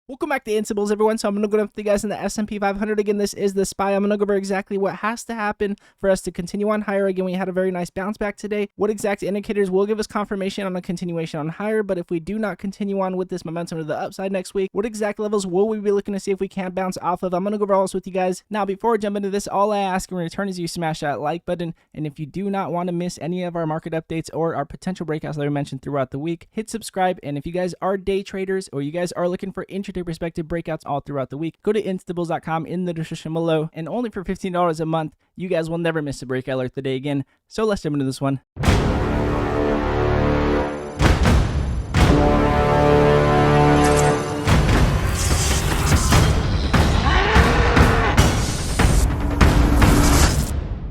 Welcome back to Insibles, everyone. So I'm going to go up with you guys in the S&P 500. Again, this is the SPY. I'm going to go over exactly what has to happen for us to continue on higher. Again, we had a very nice bounce back today. What exact indicators will give us confirmation on a continuation on higher? But if we do not continue on with this momentum to the upside next week, what exact levels will we be looking to see if we can bounce off of? I'm going to go over all this with you guys. Now, before I jump into this, all I ask in return is you smash that like button. And if you do not want to miss any of our market updates or our potential breakouts that I mentioned throughout the week, hit subscribe. And if you guys are day traders or you guys are looking for intraday perspective breakouts all throughout the week, go to instables.com in the description below, and only for $15 a month, you guys will never miss a breakout alert today again. So let's jump into this one.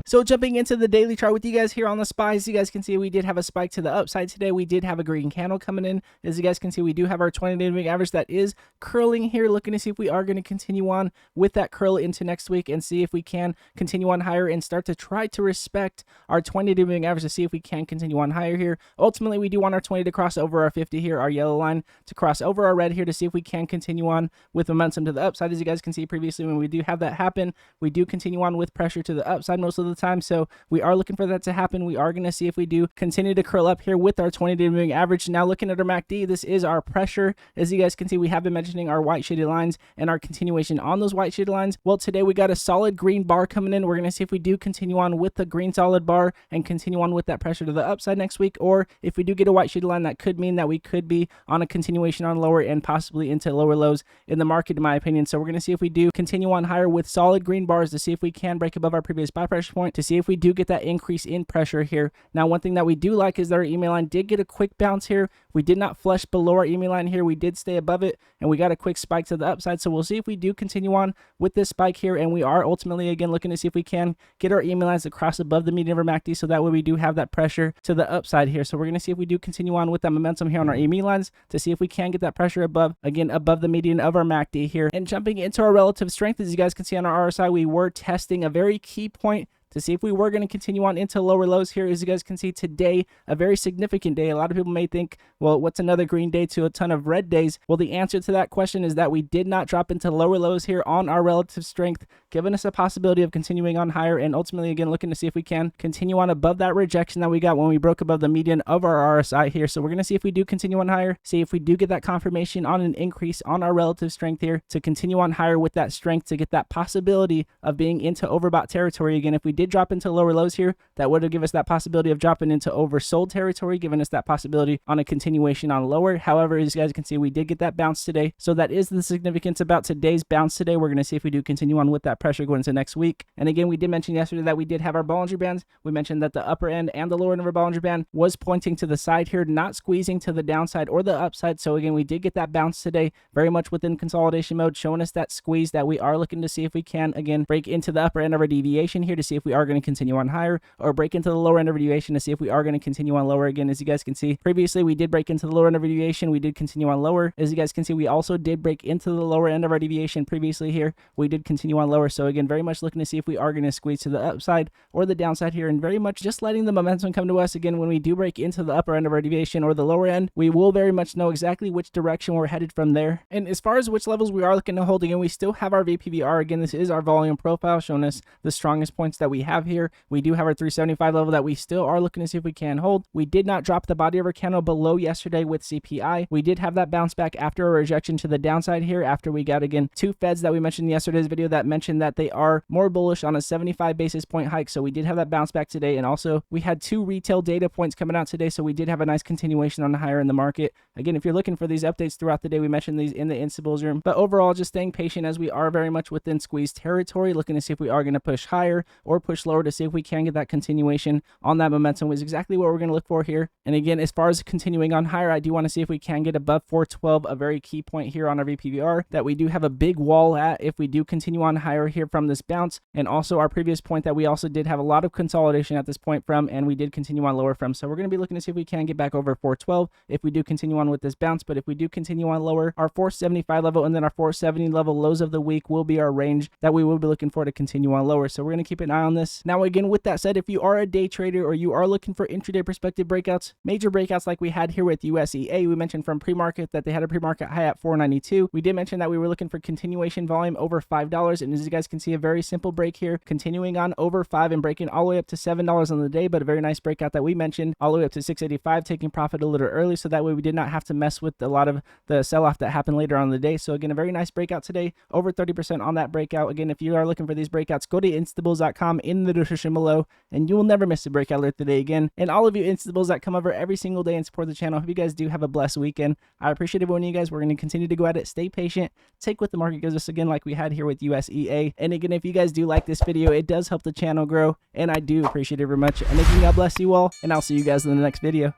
So jumping into the daily chart with you guys here on the SPY, as you guys can see, we did have a spike to the upside today. We did have a green candle coming in. As you guys can see, we do have our 20-day moving average that is curling here, looking to see if we are going to continue on with that curl into next week and see if we can continue on higher and start to try to respect our 20-day moving average to see if we can continue on higher here. Ultimately, we do want our 20 to cross over our 50 here, our yellow line to cross over our red here to see if we can continue on with momentum to the upside. As you guys can see previously, when we do have that happen, we do continue on with pressure to the upside most of the time. So we are looking for that to happen. We are going to see if we do continue to curl up here with our 20-day moving average. Now looking at our MACD, this is our pressure. As you guys can see, we have been mentioning our white shaded lines and our continuation on those white shaded lines. Well, today we got a solid green bar coming in. We're going to see if we do continue on with the green solid bar and continue on with that pressure to the upside next week, or if we do get a white shaded line, that could mean that we could be on a continuation on lower and possibly into lower lows in the market, in my opinion. So we're going to see if we do continue on higher with solid green bars to see if we can break above our previous buy pressure point, to see if we do get that increase in pressure here. Now, one thing that we do like is that our EMA line did get a quick bounce here. We did not flush below our EMA line here. We did stay above it, and we got a quick spike to the upside. So we'll see if we do continue on with this spike here, and we are ultimately, again, looking to see if we can get our EMA lines to cross above the median of our MACD, so that way we do have that pressure to the upside here. So we're going to see if we do continue on with that momentum here on our EMA lines to see if we can get that pressure above, again, above the median of our MACD here. And jumping into our relative strength, as you guys can see on our RSI, we were testing a very key point to see if we were going to continue on into lower lows here. As you guys can see today, a very significant day. A lot of people may think, well, what's another green day to a ton of red days? Well, the answer to that question is that we did not drop into lower lows here on our relative strength, giving us a possibility of continuing on higher, and ultimately, again, looking to see if we can continue on above that rejection that we got when we broke above the median of our RSI here. So we're going to see if we do continue on higher, see if we do get that confirmation on an increase on our relative strength here to continue on higher with that strength to get that possibility of being into overbought territory. Again, if we did drop into lower lows here, that would have given us that possibility of dropping into oversold territory, giving us that possibility on a continuation on lower. However, as you guys can see, we did get that bounce today. So that is the significance about today's bounce today. We're going to see if we do continue on with that pressure going into next week. And again, we did mention yesterday that we did have our Bollinger Bands. We mentioned that the upper end and the lower end of our Bollinger Band was pointing to the side here, not squeezing to the downside or the upside. So again, we did get that bounce today, very much within consolidation mode, showing us that squeeze that we are looking to see if we can, again, break into the upper end of our deviation here to see if we are going to continue on higher, or break into the lower end of our deviation to see if we are going to continue on lower. Again, as you guys can see, previously we did break into the lower end of our deviation. We did continue on lower. As you guys can see, we also did break into the lower end of our deviation previously here. We did continue on lower. So again, very much looking to see if we are going to squeeze to the upside or the downside here, and very much just letting the momentum come to us. Again, when we do break into the upper end of our deviation or the lower end, we will very much know exactly which direction we're headed from there. And as far as which levels we are looking to hold, again, we still have our VPVR. Again, this is our volume profile showing us the strongest points that we have here. We do have our 375 level that we still are looking to see if we can hold. We did not drop the body of our candle below yesterday with CPI. We did have that bounce back after a rejection to the downside here, after we got, again, two Feds that we mentioned in yesterday's video that mentioned that they are more bullish on a 75 basis point hike. So we did have that bounce back today, and also we had two retail data points coming out today, so we did have a nice continuation on the higher in the market. Again, if you're looking for these updates throughout the day, we mentioned these in the Insibles room, but overall, just staying patient as we are very much within squeeze territory, looking to see if we are going to push higher or push lower to see if we can get that continuation on that momentum is exactly what we're going to look for here. And again, as far as continuing on higher, I do want to see if we can get above 412, a very key point here on our VPVR that we do have a big wall at if we do continue on higher here from this bounce, and also our previous point that we also did have a lot of consolidation at this point from, and we did continue on lower from. So we're going to be looking to see if we can get back over 412 if we do continue on with this bounce. But if we do continue on lower, our 475 level and then our 470 level lows of the week will be our range that we will be looking for to continue on lower. So we're going to keep an eye on on this. Now again, with that said, if you are a day trader or you are looking for intraday perspective breakouts, major breakouts like we had here with USEA, we mentioned from pre-market that they had a pre-market high at $4.92. We did mention that we were looking for continuation volume over $5, and as you guys can see, a very simple break here, continuing on over $5 and breaking all the way up to $7 on the day, but a very nice breakout that we mentioned all the way up to $6.85, taking profit a little early, so that way we did not have to mess with a lot of the sell-off that happened later on in the day. So again, a very nice breakout today, over 30% on that breakout. Again, if you are looking for these breakouts, go to instabills.com in the description below, and you will never miss a breakout alert today again. And all of you instabills that come over every single day and support the channel, hope you guys do have a blessed weekend. I appreciate every one of you guys. We're going to continue to go at it, stay patient, take what the market gives us, again, like we had here with USEA. And again, if you guys do like this video, it does help the channel grow, and I do appreciate it very much. And again, God bless you all, and I'll see you guys in the next video.